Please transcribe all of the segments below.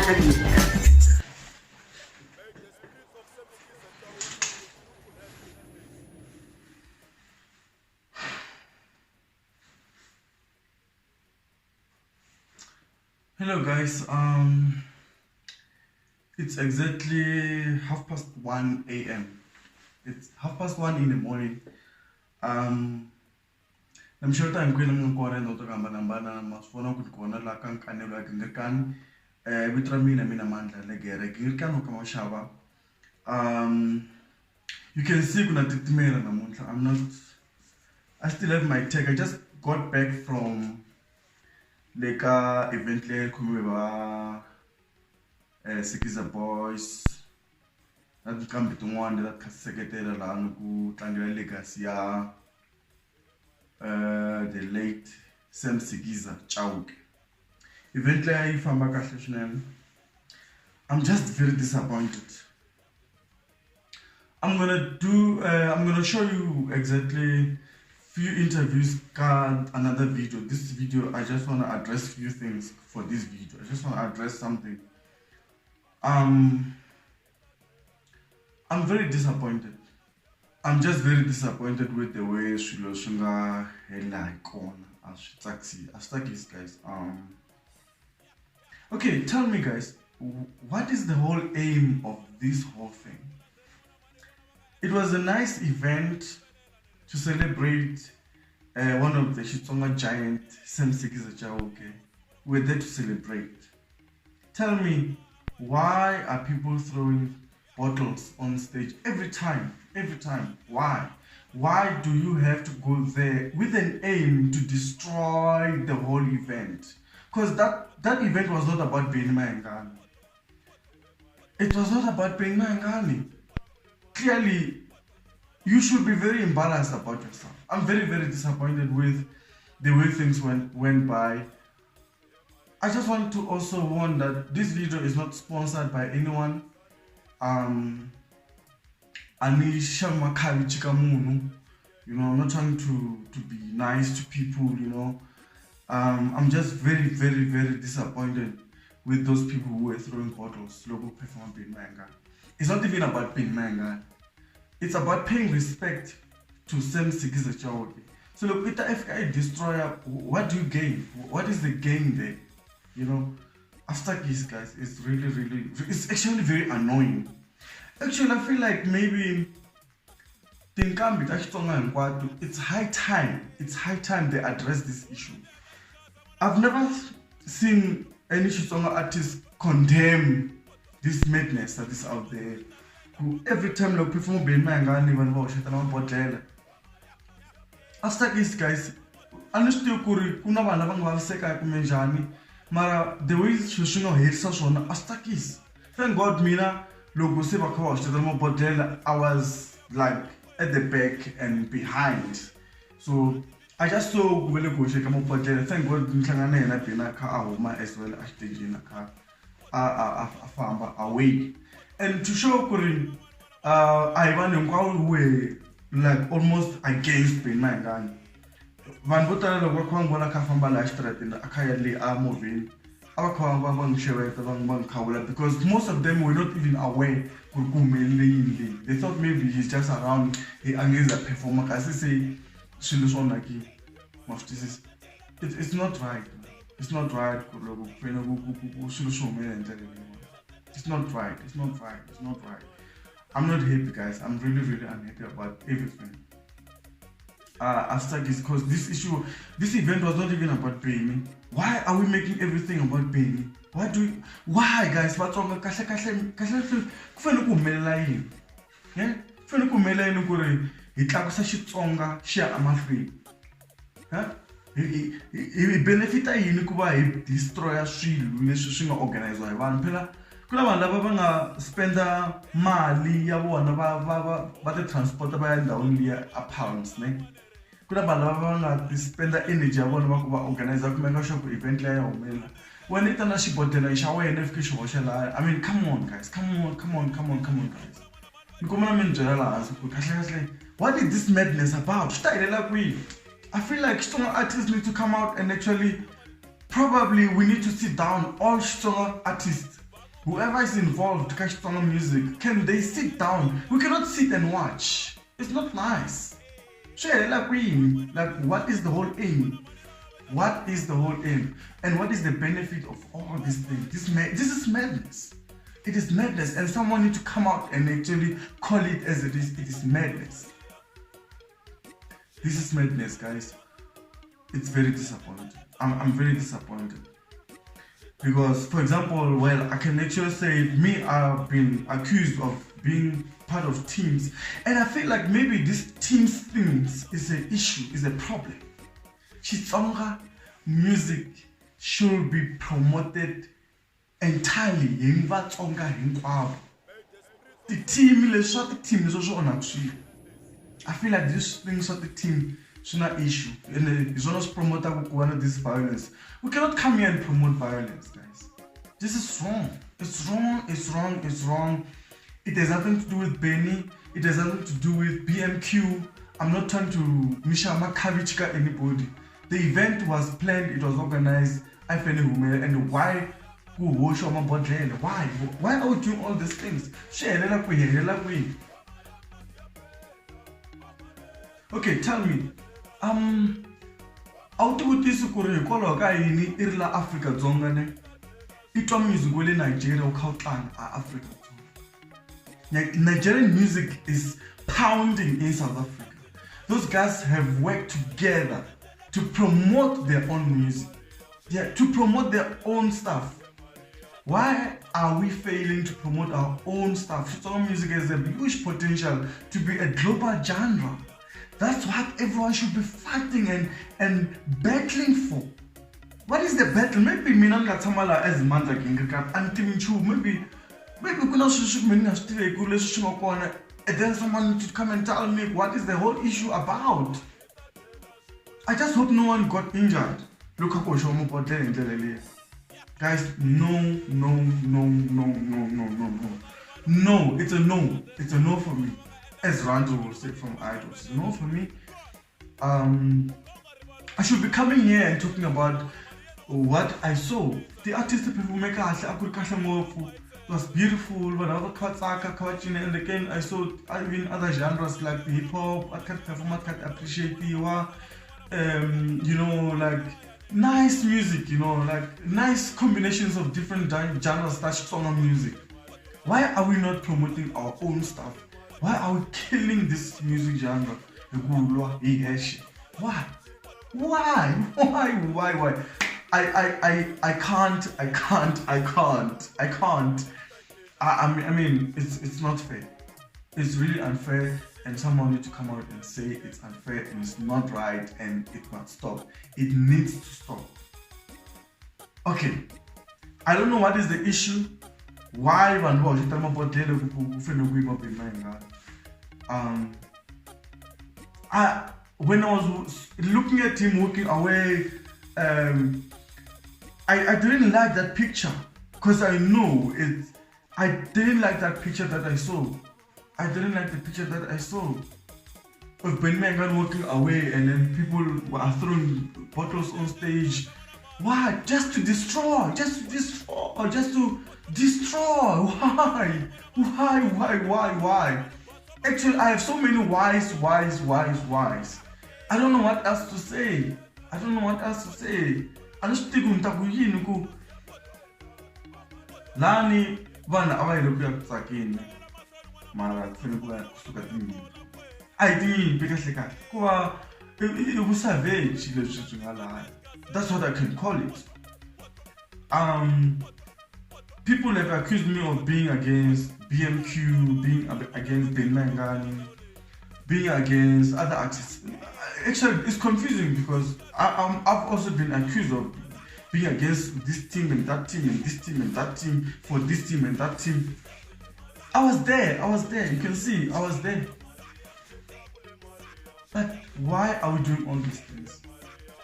Hello guys, it's exactly 1:30 a.m. It's 1:30 in the morning. I'm sure I'm going to go and not gambana masfona ku kona la kan kanelo kan vitramina mina mandla legere girkan kama shaba. You can see kuna titimela namuntlha. I still have my tech. I just got back from Leka event le khulume Sikiza Boys that kambe tin'wana that seketela lana ku tlangela legacy ya the late Sam Sikiza Chauke. Event le yi famba kahle swinene. I'm just very disappointed. I'm gonna show you exactly few interviews, got another video. This video, I just want to address few things for this video. I just want to address something. I'm very disappointed. I'm just very disappointed with the way Shilo Shunga like on as guys. Okay, tell me guys, what is the whole aim of this whole thing? It was a nice event to celebrate one of the Xitsonga giant, Sam Sikiza Chauke. We're there to celebrate. Tell me, why are people throwing bottles on stage every time? Why? Why do you have to go there with an aim to destroy the whole event? Because that event was not about Benny Mayengani. It was not about Benny Mayengani. Clearly, you should be very embarrassed about yourself. I'm very, very disappointed with the way things went by. I just want to also warn that this video is not sponsored by anyone. Anisha Makavi Chikamunu. You know, I'm not trying to be nice to people, you know. I'm just very, very, very disappointed with those people who were throwing bottles, local perform Benny Mayengani. It's not even about Benny Mayengani. It's about paying respect to Sam Sikiza Chauke. So look, with the FKA destroyer, what do you gain? What is the gain there? You know, after this, guys, it's really, it's actually very annoying. Actually, I feel like maybe it's high time they address this issue. I've never seen any Xitsonga artist condemn this madness that is out there. Every time they perform Benny Mayengani when we shit on bodlela. After this, guys, understand kuri kuna vana va nga vaviseka kumenjani, mara the way swi nga herisa swona after this. Thank God mina loko se va kha va shit on bodlela, I was like at the back and behind. So I just saw ku vele ku sheka mo bodlela. Thank God nhlangane yena Benny kha a huma as well as stage na kha a famba away. And to show Kuri, I want to go like almost against Benny Mayengani. Van Butala work on Kafamba Lashtra in the Akayali are moving. Our Kawala because most of them were not even aware they thought maybe he's just around he angles a performer as they say Shilusonaki. It's not right. It's not right. It's not right. I'm not happy, guys. I'm really unhappy about everything. After this, because this event was not even about Benny. Why are we making everything about Benny? Why, guys? What's wrong? He benefita yini kuba he destroya swilo leswi swi nga organizwa hi vanhu phela kuna vanhu lava va nga spenda mali ya vona va ti transport va ya ndhawini liya a Palms ne kuna vanhu lava va nga spenda energy ya vona va ku va organizer ku make sure ku event leya humelela wena itana xibodela xa wena fike xi hoxa laha. I mean, come on guys, come on guys. Ni kuma mi byela laha hansi ku kahle what is this madness about? Swi ta helela kwihi? I feel like Xitsonga artists need to come out and actually, probably we need to sit down, all Xitsonga artists, Whoever is involved to Xitsonga music, can they sit down? We cannot sit and watch. It's not nice. Like, what is the whole aim? What is the whole aim? And what is the benefit of all these things? This is madness. It is madness, and someone needs to come out and actually call it as it is. It is madness. This is madness, guys. It's very disappointing. I'm very disappointed. Because, for example, well, I can actually say me, I've been accused of being part of teams, and I feel like maybe this teams things is an issue, is a problem. Xitsonga music should be promoted entirely in Vatsonga hinkwavo. The team, let's shut the team is also on a tree. I feel like this things of the team should not issue. And it's not promoted one of this violence. We cannot come here and promote violence, guys. This is wrong. It's wrong, it's wrong, it's wrong. It has nothing to do with Benny. It has nothing to do with BMQ. I'm not trying to Mishama Kavichka anybody. The event was planned, it was organized, and why? Why are we doing all these things? Okay, tell me. Awutibutisi ku ri hikwalaho ka yini I ri la Afrika-Dzonga ne I twa music wa le Nigeria wu kha wu tlanga a Afrika-Dzonga. Nigerian music is pounding in South Africa. Those guys have worked together to promote their own music, to promote their own stuff. Why are we failing to promote our own stuff? Xitsonga music has a huge potential to be a global genre. That's what everyone should be fighting and battling for. What is the battle? Maybe mina ngatsamala as mandla kinga anti maybe kuna swishu mina stive ku leswi swi kona, and then someone needs to come and tell me what is the whole issue about. I just hope no one got injured. Look how guys, no. No, it's a no. It's a no for me. As Randall will say from Idols, it's a no for me. I should be coming here and talking about what I saw. The artistic people make it was beautiful, and again I saw even other genres like hip hop. I can appreciate like nice music, like nice combinations of different genres that Xitsonga music. Why are we not promoting our own stuff? Why are we killing this music genre? Why? I can't. I mean, it's not fair. It's really unfair, and someone needs to come out and say it's unfair and it's not right and it must stop. It needs to stop. Okay, I don't know what is the issue. Why when I was looking at him walking away, I didn't like that picture because I know it. I didn't like that picture that I saw. I didn't like the picture that I saw of Ben Mangan walking away and then people were throwing bottles on stage. Why? Just to destroy. Why? Actually, I have so many whys. I don't know what else to say. I just think Lani vana availe kuya kutsakeni mara kufuna kuya kusuka timbili. I think because like kuva I savage leswi ngala. That's what I can call it. People have accused me of being against BMQ, being against Ben Mangani, being against other artists. Actually, it's confusing because I've also been accused of being against this team and that team and this team and that team for this team and that team. I was there. You can see, I was there. But why are we doing all these things?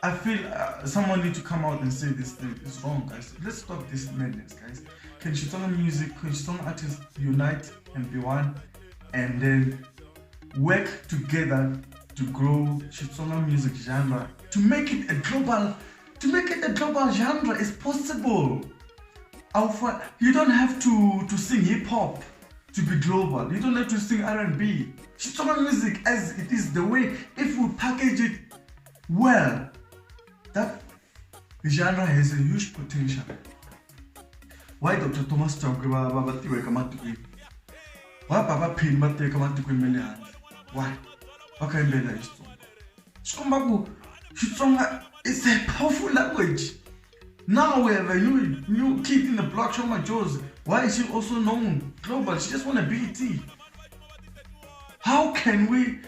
I feel someone needs to come out and say this thing is wrong, guys. Let's stop this madness, guys. Can Xitsonga music, can Xitsonga artists unite and be one, and then work together to grow Xitsonga music genre, to make it a global genre? Is possible. You don't have to sing hip hop to be global. You don't have to sing R&B. Xitsonga music as it is, the way, if we package it well, that genre has a huge potential. Why Dr. Thomas Chauke ba tiva ka matikweni? Why Baba Pin ba teka matikweni mele handle? Why? Ba ka imbela Xitsonga. Xikomba ku Xitsonga is a powerful language. Now we have a new kid in the block, Shoma Jones. Why is she also known global? She just won a BET. How can we,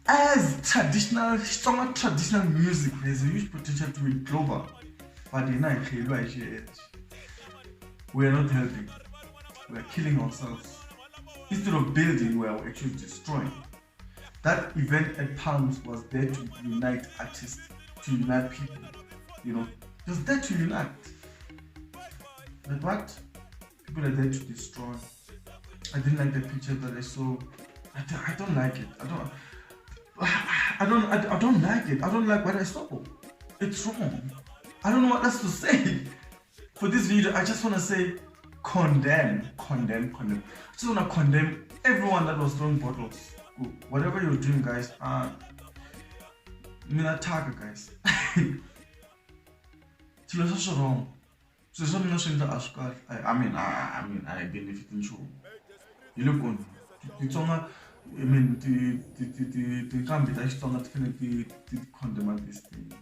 as traditional music, there's a huge potential to be global, but we are not helping. We are killing ourselves. Instead of building, we are actually destroying. That event at Palms was there to unite artists, to unite people, you know. It was there to unite. But what? People are there to destroy. I didn't like the picture that I saw. I don't like it. I don't like it. I don't like what I saw. It's wrong. I don't know what else to say. For this video, I just want to say condemn. I just want to condemn everyone that was throwing bottles. Whatever you're doing, guys, mina target, guys. It's wrong. So some notion that I mean, I benefit in show. You look on. It's on. I mean, the can't be that it's not definitely condemn this thing.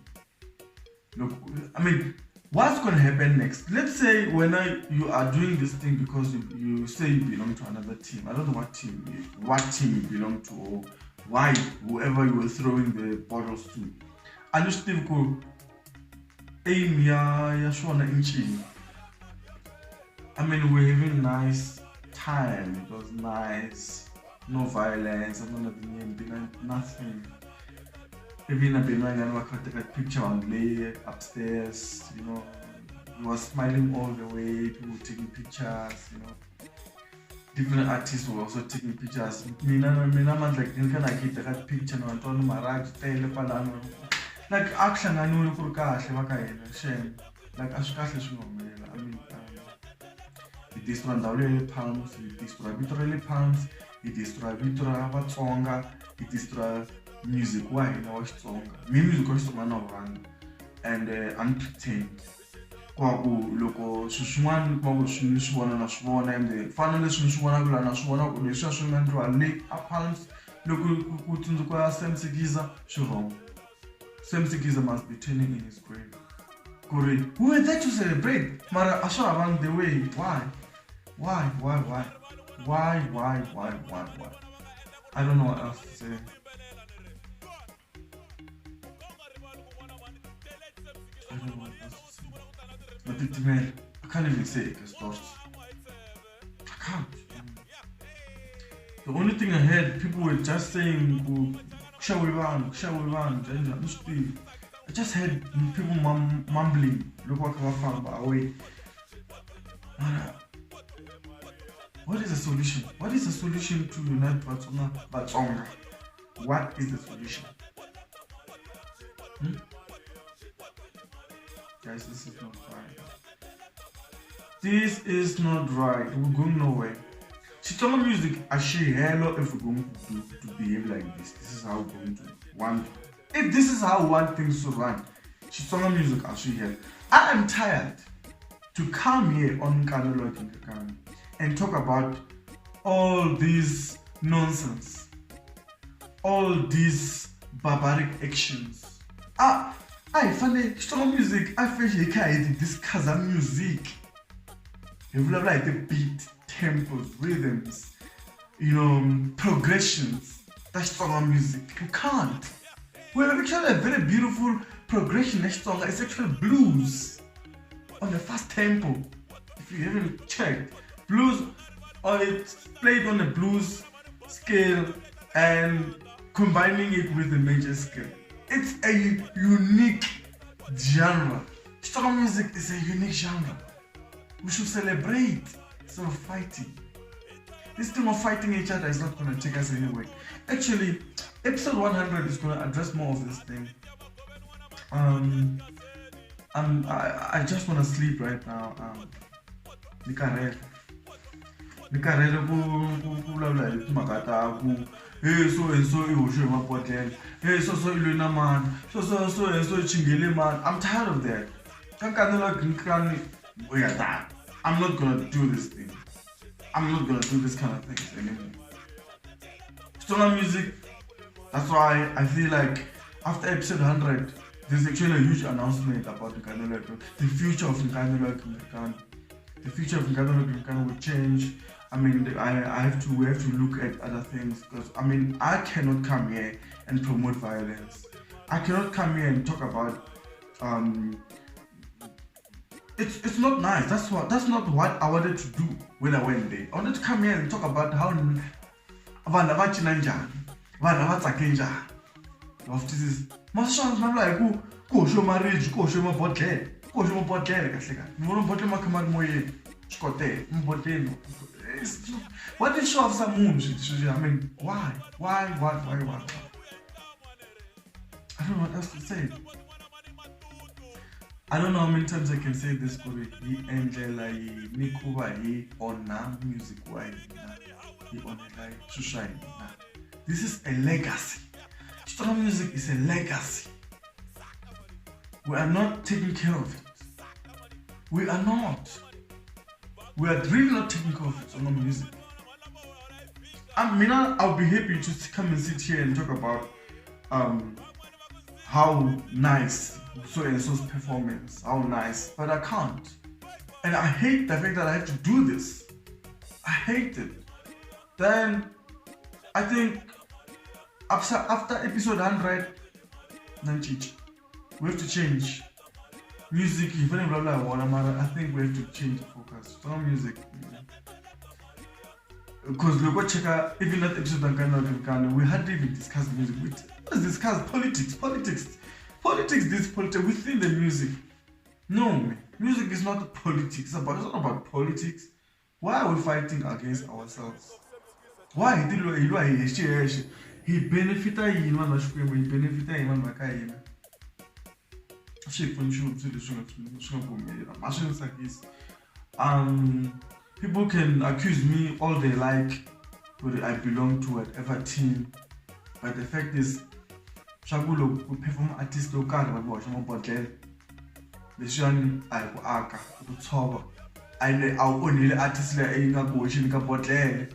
Look, I mean, what's going to happen next? Let's say when you are doing this thing because you say you belong to another team. I don't know what team you belong to or why whoever you were throwing the bottles to. I just think aim ya shona inchini. I mean, we're having a nice time. It was nice. No violence. I'm not doing nothing. Even I've been wearing a picture on Lay upstairs. You know, he was smiling all the way. People taking pictures. You know, different artists were also taking pictures. Mina man like can I get that picture? No, Antonio Maraj, Taylor Palano. Like action, I know you shame. Like Ashkash, I mean, it destroyed the Palms, it destroyed literally Palms, it destroyed Vatsonga, it destroyed music. Why? Now it's song. Music is to man around and unpretend. Kwaku loko shushuan kwaku shushuana na shuana and the final shushuana gula na shuana kule shushuan to a lake up Palms. Loko kutundu kwa Semsigiza shurong. Semsigiza must be turning in his grave. We were there to celebrate. Mara Asha around the way. Why? I don't know what else to say. But I can't even say it because I can't. The only thing I heard, people were just saying, shall we run? I just heard people mumbling, look what I found away. What is the solution? What is the solution to unite Vatsonga? What is the solution? Guys, this is not right. This is not right. We're going nowhere. Xitsonga music, actually, hello, if we're going to behave like this. This is how we're going to want. If this is how we want things to run, Xitsonga music, actually, here. I am tired to come here on Kanelo Kinkakami and talk about all this nonsense, all these barbaric actions. I find Xitsonga music, I feel this Kazam music. You will like the beat, tempos, rhythms, you know, progressions. That's Xitsonga music. You can't. We have actually a very beautiful progression. It's actually blues on the fast tempo. If you haven't checked, blues, or it's played on a blues scale and combining it with a major scale. It's a unique genre. Xitsonga music is a unique genre. We should celebrate instead of fighting. This thing of fighting each other is not going to take us anywhere. Actually, episode 100 is going to address more of this thing. I just want to sleep right now. ni karhele ku vulavula hi timhaka ta ku hey so and so I hoxe mabodhlele hey so ilwini na mani so and so chingele mani. I'm tired of that. I'm not gonna do this thing. I'm not gonna do this kind of things anymore. Stronger music. That's why I feel like after episode 100, there's actually a huge announcement about Nkandla. The future of Nkandla. The future of Nkandla will change. I mean, we have to look at other things, because I mean, I cannot come here and promote violence. I cannot come here and talk about it's not nice. That's not what I wanted to do when I went there. I wanted to come here and talk about how vanhu vacina njani, vanhu vatsake njani. After this, maswans navula hi ku hoxiwe marriage, ku hoxiwe mabodhlele, kahle kahle. Ni vona mabodhlele ma kha ma ri moyeni, xikotela, mabodhlele. What did show off some moons? I mean, why? I don't know what else to say. I don't know how many times I can say this, but he Angela, he Nikuba, he ona music, why he ona like Shushai. This is a legacy. Strong music is a legacy. We are not taking care of it. We are not. We are really not taking care of it on music. I mean, I'll be happy to come and sit here and talk about how nice so and so's performance, how nice, but I can't. And I hate the fact that I have to do this. I hate it. Then I think after episode 100, we have to change. Music, I think we have to change the focus. Strong music. Because look what check out, even that episode we hardly even discuss music. Let's discuss politics within the music. No, man. Music is not politics. It's not about politics. Why are we fighting against ourselves? Why he benefited he benefited people can accuse me all they like, but I belong to whatever team. But the fact is, Shagulo perform artist local watch mabodhlele. Leshani ayikuaka ukuthoba. Ayile awonile artist le engagoshi nikabodhlele.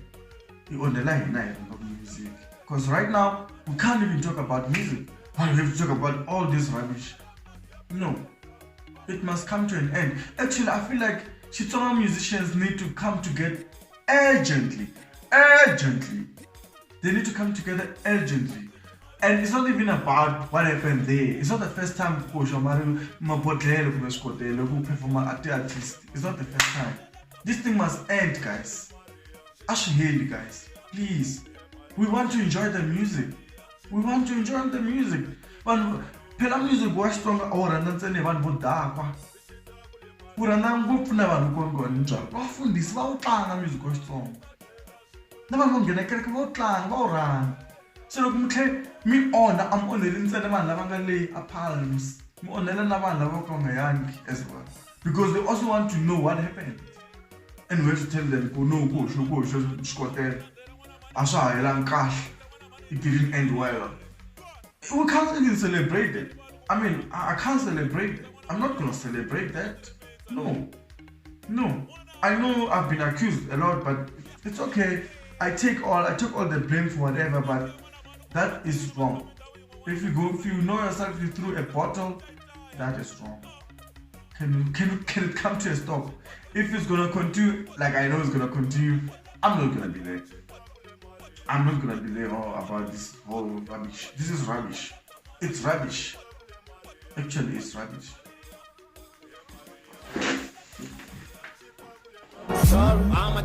Iondela hina music. Because right now we can't even talk about music. But we have to talk about all this rubbish. No. It must come to an end. Actually, I feel like Xitsonga musicians need to come together urgently. They need to come together urgently. And it's not even about what happened there. It's not the first time mabodhlele perform artist. It's not the first time. This thing must end, guys. I should hear you guys. Please. We want to enjoy the music. Phela music wa Xitsonga oranda ntsena vanhu vo dakwa. Ku rhandza ngopfu na vanhu kongoni njalo. Vafundhisi va wu tlanga music wa Xitsonga. Na vanhu vo nghena kereke va wu tlanga, va wu rhandza. So loko mi tlhe mi onha, a mi onheli ntsena vanhu lava nga le ePalms. Mi onhela na vanhu lava ka nga yangi as well. Because they also want to know what happened. And we have to tell them, go no, go xikotela. A swa ha helanga kahle. It didn't end well. We can't even celebrate it. I mean, I can't celebrate it. I'm not gonna celebrate that. No. I know I've been accused a lot, but it's okay. I took all the blame for whatever, but that is wrong. If you know yourself, you threw a bottle, that is wrong. Can it come to a stop? If it's gonna continue, like I know it's gonna continue, I'm not gonna be there. I'm not gonna be there about this whole rubbish. This is rubbish. It's rubbish. Actually, it's rubbish. Sorry, I'm a